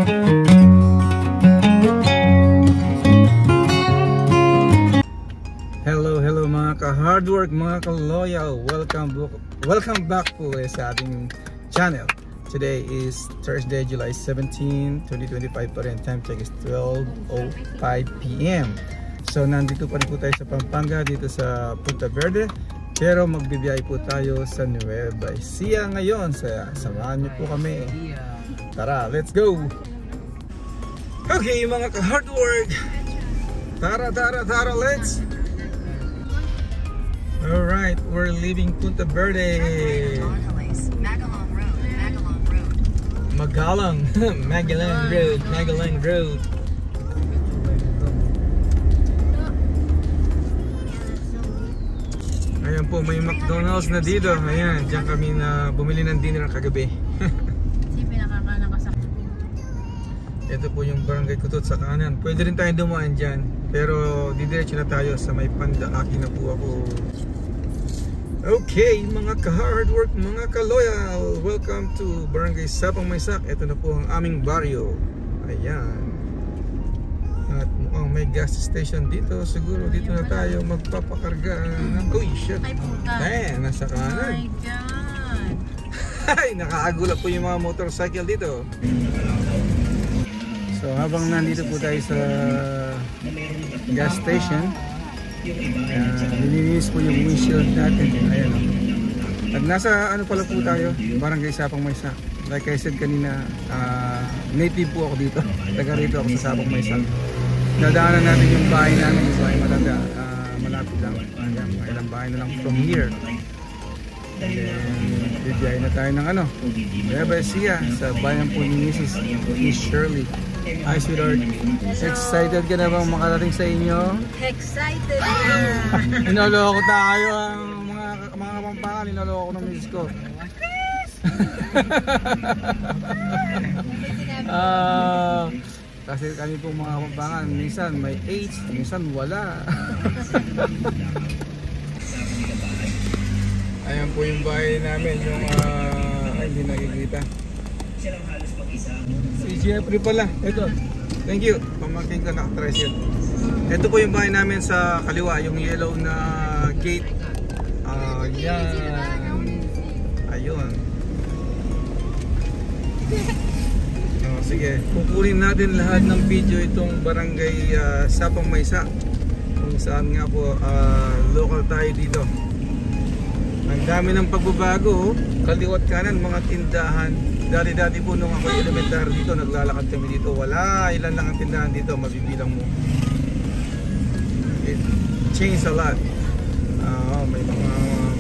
Hello mga ka-hardwork, mga ka-loyal. Welcome back po sa ating channel. Today is Thursday, July 17, 2025 pa rin. Time check is 12:05 PM. So nandito pa rin po tayo sa Pampanga, dito sa Punta Verde. Pero magbibiyahe po tayo sa Nueva Ecija ngayon. Samahan niyo po kami. Tara, let's go! Okay mga ka-hardwork, tara, let's! Alright, we're leaving Punta Verde. Magalang Road. Ayan po, may McDonald's na dito. Ayan, diyan kami na bumili ng dinner kagabi. Ito po yung Barangay Kutot sa kanan. Pwede rin tayong dumaan dyan, pero didiretso na tayo sa may Pandakaki na po ako. Okay, mga ka-hardwork, mga ka-loyal, welcome to Barangay Sapang Maysak. Ito na po ang aming baryo. Ayan. At mukhang may gas station dito. Siguro dito na tayo magpapakarga. Uy, shit. Ay puta. Ayan, nasa kanan. Oh my God. Ay, nakakagula po yung mga motorcycle dito. So habang nandito po tayo sa gas station, nililinis po yung windshield natin. Ayan o. At nasa ano pala po tayo, Barangay Sapang Maysak. Like I said kanina, native po ako dito. Taga rito ako sa Sapang Maysak. Dadaanan natin yung bahay namin, yung bahay matanda. Malapit lang. Ilang bahay na lang from here. And then bibiyahe na tayo ng ano, Nueva Ecija, sa bayan po ni Mrs. Shirley. Hi sweetheart, excited ka na bang makarating sa inyo? Excited na! Ninoloko tayo ang mga Kapampangan, ninoloko ng misis ko. Kasi kami po mga Kapampangan, minsan may age, minsan wala. Ayan po yung bahay namin, yung hindi nakikita. Si Jeffrey pala, ito. Thank you, pamangkin ko nakatricycle. Ito po yung bahay namin sa kaliwa, yung yellow na gate. Yan. Ayun. Sige, kukunin natin lahat ng video itong Barangay Sapang Maysak, kung saan nga po local tayo dito. Ang dami ng pagbabago, kaliwat kanan mga tindahan. Dati po nung ako elementary dito, naglalakad kami dito. Wala, ilan lang ang tindahan dito, mabibilang mo. It changed a lot. May mga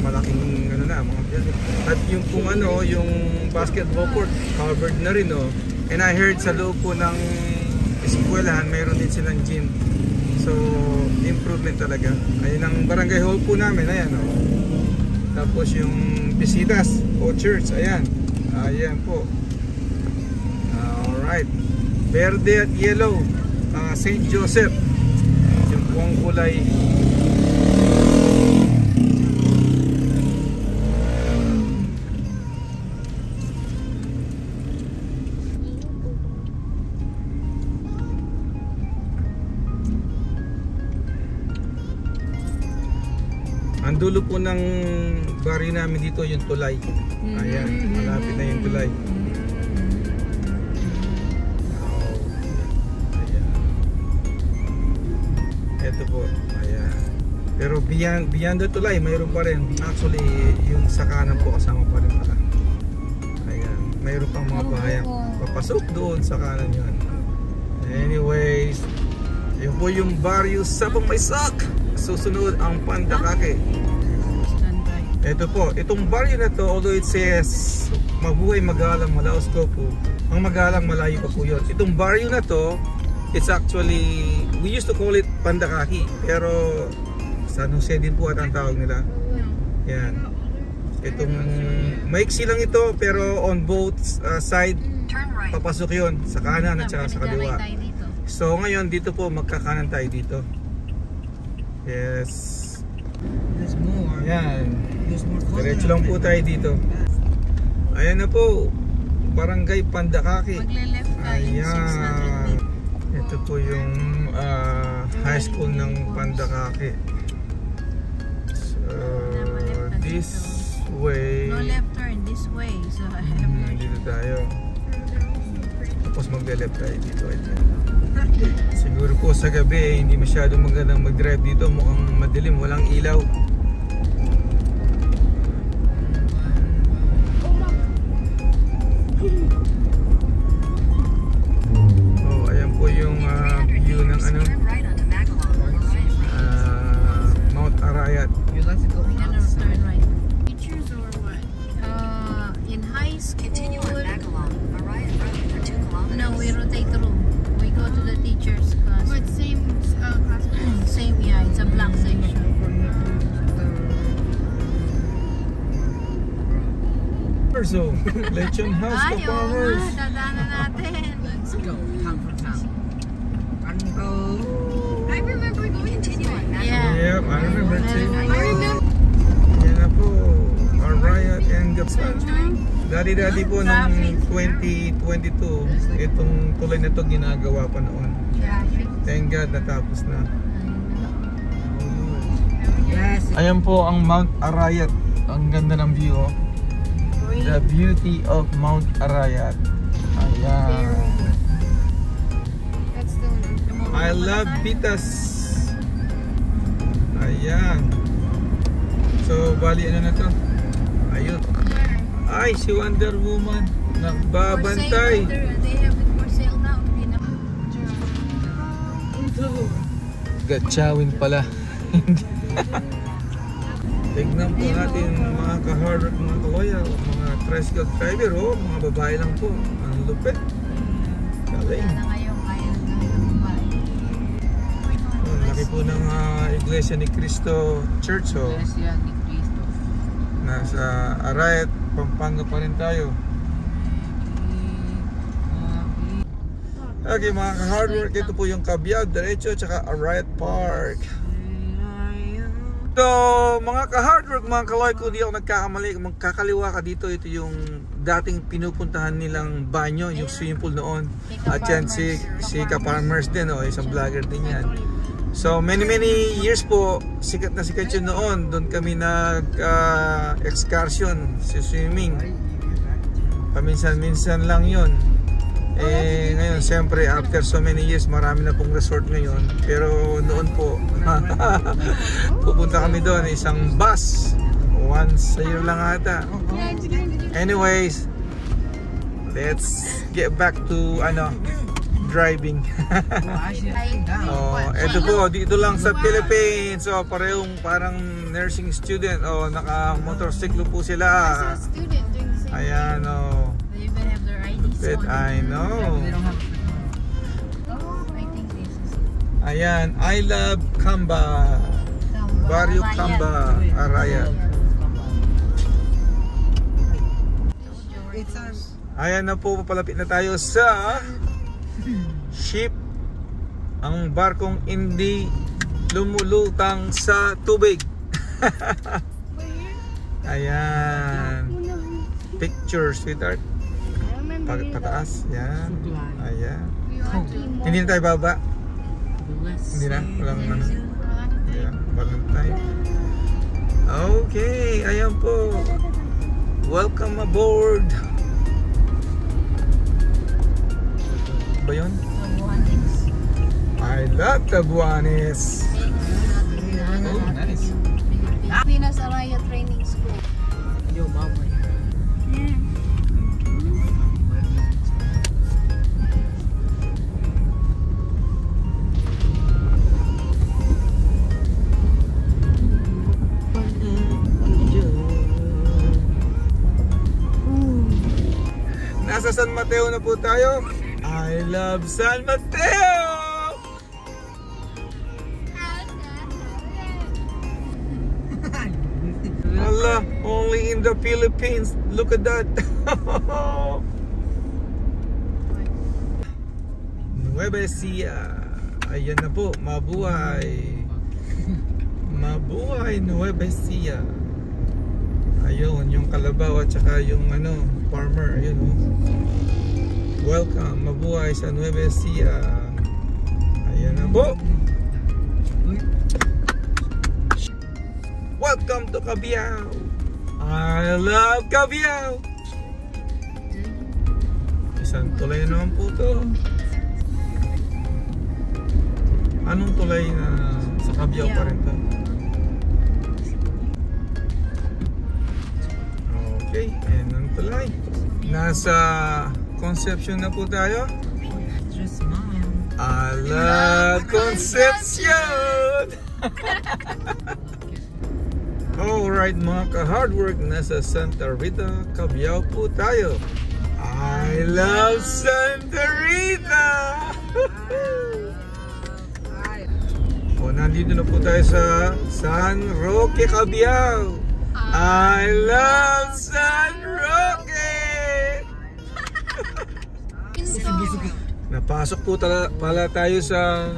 malaking ano na, mga building. At yung kung ano, yung basketball court, covered na rin oh. And I heard sa loob po ng eskwelahan, mayroon din silang gym. So, improvement talaga. Ayun ang barangay hall po namin, ayan oh. Tapos yung bisitas o church, ayan. Ayan po. Alright. Verde at yellow, St. Joseph. Yung buong kulay. Ang dulo po ng baryo namin dito yung tulay. Ayan, malapit na yung tulay. Ayan. Ito po, ayan. Pero beyond the tulay, mayroon pa rin. Actually, yung sa kanan po kasama pa rin pala. Ayan, mayroon pang mga bahayan. Papasok doon sa kanan yun. Anyways, yun po yung baryo Sapang Maysak. Susunod ang Pandakaki. Ito po, itong baryo na to, although it says mabuhay, magalang, malaos ko po, ang magalang malayo pa po yun. Itong baryo na to, it's actually, we used to call it Pandakaki, pero San Jose din po at ang tawag nila. Yan. Itong maiksi lang ito, pero on both side papasok yun, sa kanan at saka sa kaliwa. So ngayon dito po magkakanan tayo dito. Yes. There's more. Ayan. There's more. Diretso lang po tayo dito. Ayan na po. Barangay Pandakaki. Magle-left ka in 600 Ayan. meters. Ito po yung high school ng Pandakaki. So, this way. No left turn, this way. So, Dito tayo. Tapos magle-left tayo dito. Siguro po sa gabi hindi masyadong magandang mag-drive dito. Mukhang madilim, walang ilaw. Oh, ayan po yung view ng ano, Mount Arayat. You're gonna turn right. Teachers or what? In high school. Continue on Magalong, Arayat Road for 2 kilometers. No, we rotate through. We go to the teachers' class. But same class. Same, yeah. It's a black section. So, Lechon House Ay, of oo Powers. nga. Dadaanan natin. Let's go. Town for town. I remember going continue on Magalong. Yeah. Yep, I remember too. I remember. Yan na po, Arayat and Gapsan. Dati po ng Traffic. 2022, itong tulay na to ginagawa pa noon. Traffic. Thank God natapos na. Yes. Ayan po ang Mount Arayat. Ang ganda ng view. Oh. The beauty of Mount Arayat. Ayan. That's the one. I love Vitas. Ayan. So, bali ano na to? Ayun. Ay, si Wonder Woman. Nagbabantay. For sale, they have it for sale now. Gatchawin pala. Tignan po natin mga ka-hard work, mga ka-loyal, mga tricycle driver, oh, mga babae lang po. Ang lupit. Galing. Wala na ngayon, kaya ng babae. Oh, laki po ng Iglesia ni Cristo Church, oh. Iglesia ni Cristo. Nasa Arayat, Pampanga pa rin tayo. Okay, mga ka-hard work, ito po yung Cabiao, Derecho, tsaka Arayat Park. So, mga ka-hard work, mga kaloy, kung di ako nagkakamali, magkakaliwa ka dito, ito yung dating pinupuntahan nilang banyo, yung swimming pool noon. At yan, si Ka-Farmers din, oh, isang vlogger din yan. So, many years po, sikat na sikat yun noon. Doon kami nag-excursion, si swimming. Paminsan-minsan lang yun. Eh, ngayon, siyempre, after so many years, marami na pong resort ngayon. Pero noon po, pupunta kami doon, isang bus. Once a year lang ata. Anyways, let's get back to, driving. Oh, eto po, dito lang sa Philippines. So, parehong parang nursing student. Oh, naka-motorsiklo po sila. Student doing the same. Ayan, oh. They even have their IDs But on. I know. I think this is Ayan, I love Camba. Barrio Camba, Arayat. Ayan na po, papalapit na tayo sa ship. Ang barkong hindi lumulutang sa tubig. Ayan. Picture, sweetheart. I remember. Pataas. Yan. Ayan. We want to eat more. Hindi na tayo baba. Hindi na. Walang ano. Ayan. Walang tayo. Okay. Ayan po. Welcome aboard. Ba yun? I love Tabuanes. Oh, nice. Pilipinas Araya Training School. Yo, mama. Nasa San Mateo na po tayo. I love San Mateo! Allah, only in the Philippines. Look at that. Nueva Ecija. Ayan na po, mabuhay. Mabuhay Nueva Ecija. Ayun, yung kalabaw at saka yung ano, farmer. Ayun oh. Welcome, mabuhay sa Nueva Ecija. Ayan na po. Welcome to Cabiao. I love Cabiao. Isang tulay naman po to. Anong tulay na sa Cabiao pa rin to? Okay, and ang tulay. Nasa Concepcion na po tayo. Just mom. I love Concepcion! Alright mga ka-hard work, nasa Santa Rita, Cabiao po tayo. I love Santa Rita! O, nandito na po tayo sa San Roque, Cabiao. I love San Roque! Napasok po pala tayo sa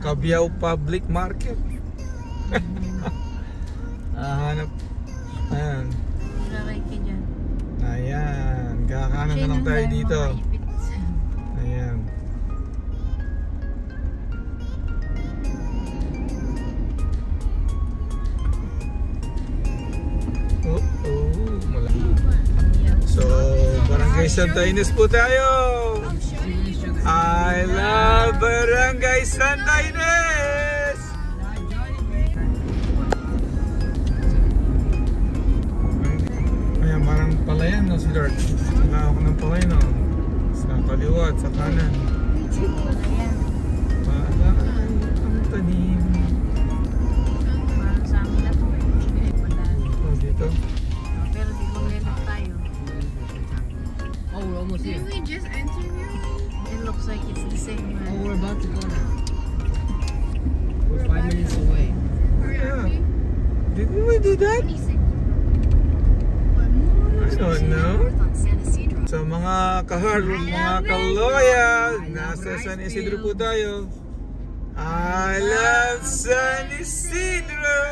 Cabiao Public Market. Hanap. Ayan. Lalay ka dyan. Ayan. Kakanan na lang tayo dito. Ayan. Malaki. So, Barangay Santa Ines po tayo. I love Barangay Santa Ines. Ayan, parang palayan no, si Lord. Wala ako ng palayan no. Sa kaliwa at sa kanan. Palay ang tanim. Parang sa amin na to. Madali. Oh, dito. Pero di ko meron tayo. Oh, we're almost here. Didn't we just enter here? It looks like it's the same. Oh, we're about to go now. We're 5 minutes away. Yeah. Didn't we do that? I don't know. Sa mga ka-hard work, mga ka-loyal, nasa San Isidro po tayo. I love San Isidro!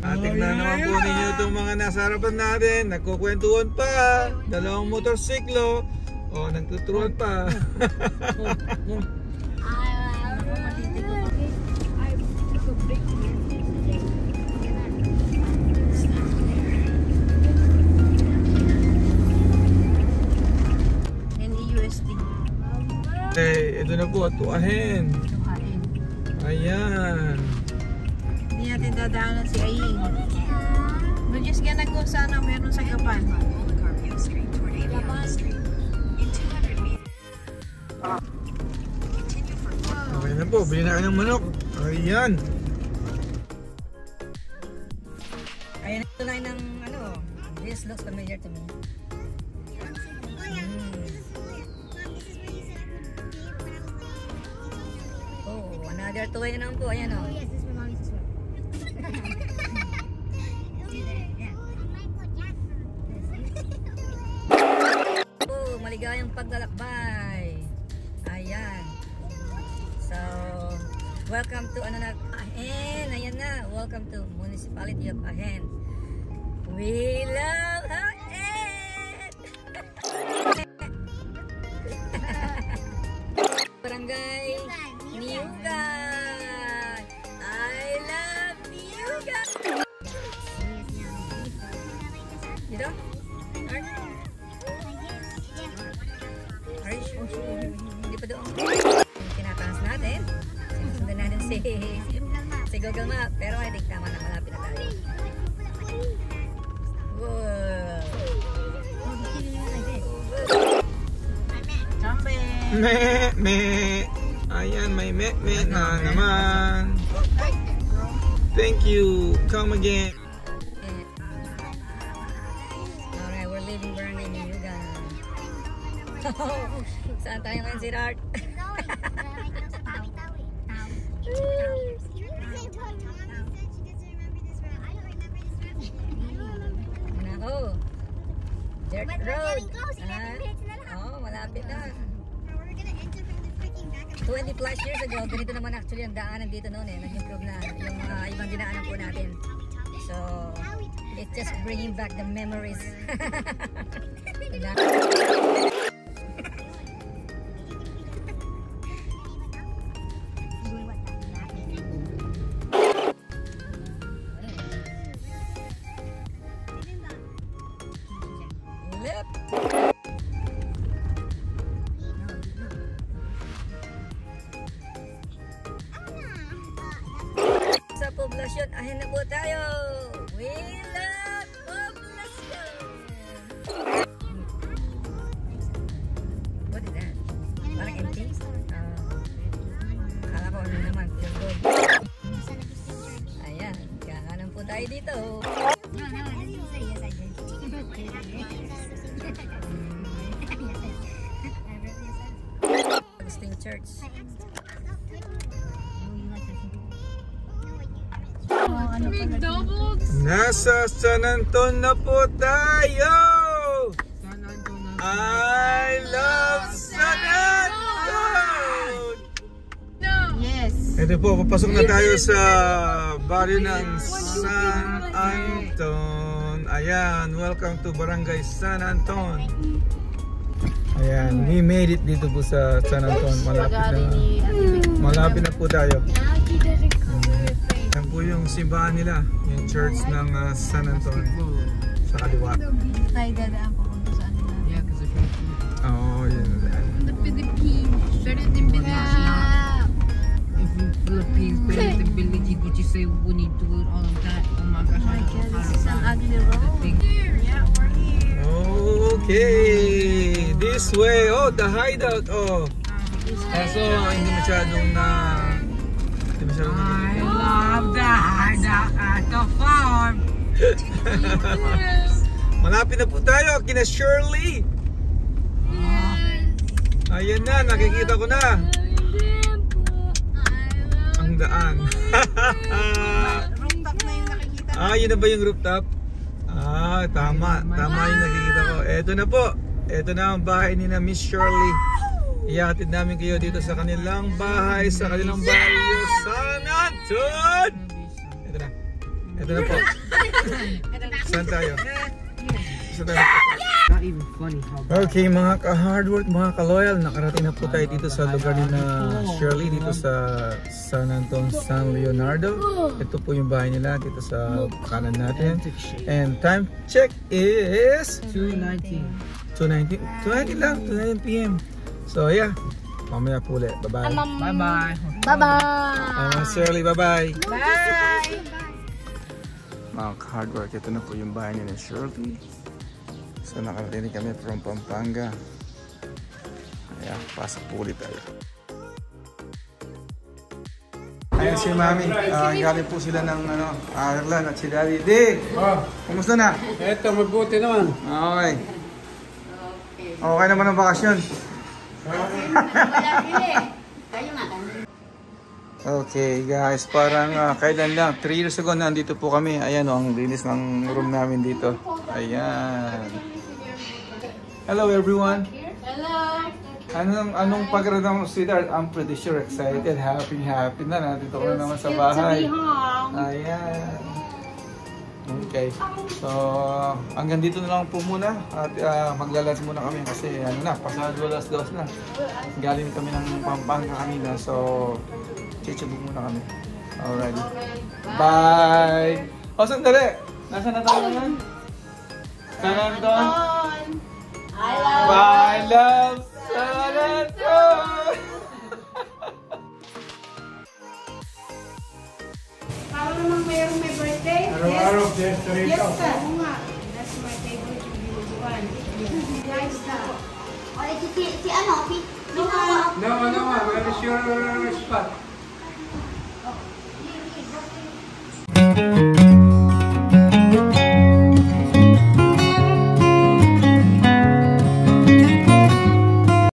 At tingnan naman po ninyo itong mga nasa harapan natin. Nagkukwentuhan pa. Dalawang motorsiklo. O, nagtuturuan pa. I took a big NEUSD. Eh, ito na po, tuahin. Tuhain. Ayan. Hindi natin dadaanan si Aying. We're just gonna go sana meron sa Gapan. Okay na po, bili na kayo ng manok. Ayan. Ayan ang tulay ng ano. This looks familiar to me. Oh, another tulay na naman po. Ayan o. Yes, this is my mommy's one. Oh, maligayang paglalakbay. Ayan. So, welcome to ano na, Ahen. Ayan na. Welcome to Municipality of Ahen. We love Ahen. Barangay Niugan. I love Niugan. Dito? Are you sure? Hindi pa doon. Tinataas natin. Sinusundan natin si Google Map. Pero I think tama na, malapit na tayo. Wow. Chambe! Me. Ayan, may me na naman. Thank you. Come again. Alright, we're leaving Barangay Niugan. Saan tayo ngayon, si Art? Nako. Dirt road. Oo, malapit na. 20 plus years ago, ganito naman actually ang daanan dito noon eh. Nag-improve na yung ibang dinaanan po natin. So, it's just bringing back the memories. Sa poblasyon, ahin na po tayo. We love poblasyon. What is that? Parang empty? Akala ko ano naman, yung gold. Ayan, kakanan po tayo dito. Agustin Church. McDonald's. Nasa San Anton na po tayo! I love San Anton! No. Yes. Ito po, papasok na tayo sa barrio ng San Anton. Ayan, welcome to Barangay San Anton. Ayan, we made it dito po sa San Anton. Malapit na po tayo. Yan po yung simbahan nila, yung church ng San Anton sa kaliwa. Tayo dadaan po kung saan nila. Yeah, because the Philippines. Oo, yun. The Philippines. Shouldn't it be that? If in Philippines, but in the village, would you say we need to do all of that? Oh my gosh, Oh my God, this is an ugly road. Here, yeah, we're here. Okay, this way. Oh, the hideout. Oh. Kaso hindi masyadong I love the hideout at the farm. Malapit na po tayo kina Shirley. Ayan na, nakikita ko na ang daan. Rooftop na yung nakikita. Yun na ba yung rooftop? Tama. Tama yung nakikita ko. Eto na po. Eto na ang bahay ni na Miss Shirley. Ihatid namin kayo dito sa kanilang bahay, sa kanilang barrio, San Anton! Ito na. Ito na po. Saan tayo? Saan tayo? Not even funny how bad. Okay, mga ka-hardwork, mga ka-loyal, nakarating na po tayo dito sa lugar ni na Shirley, dito sa San Anton, San Leonardo. Ito po yung bahay nila, dito sa kanan natin. And time check is 2:19. 2:19 lang, 2:19 p.m. So yeah, mamaya po ulit. Bye-bye. Bye-bye. Bye-bye. Shirley, bye-bye. Bye. Mga hard work, ito na po yung bahay ni Shirley. So nakarating kami from Pampanga. Ayan, pasok po ulit tayo. Ayan si Mami, galing po sila ng Ireland at si Daddy. Dig! Kumusta na? Eto, mabuti naman. Okay. Okay naman ang bakasyon. Okay guys, parang kailan lang 3 years ago nandito po kami. Ayan ang linis ng room namin dito. Ayan. Hello everyone. Hello. Anong pakiramdam mo, sweetheart? I'm pretty sure excited, happy na. Nandito ko na naman sa bahay. Ayan. Okay. So, hanggang dito na lang po muna at maglalans muna kami kasi pasado alas 2 na. Galing kami ng Pampanga kanina. So, chichibog muna kami. Alrighty. Bye! Sandali! Nasaan na tayo naman? San Anton? I love San Anton! Para namang mayroong may birthday? Araw-araw, fiesta rito. Yes, sir. Oo nga. That's my favorite one. Guys, na. Si ano? No, where is your spot?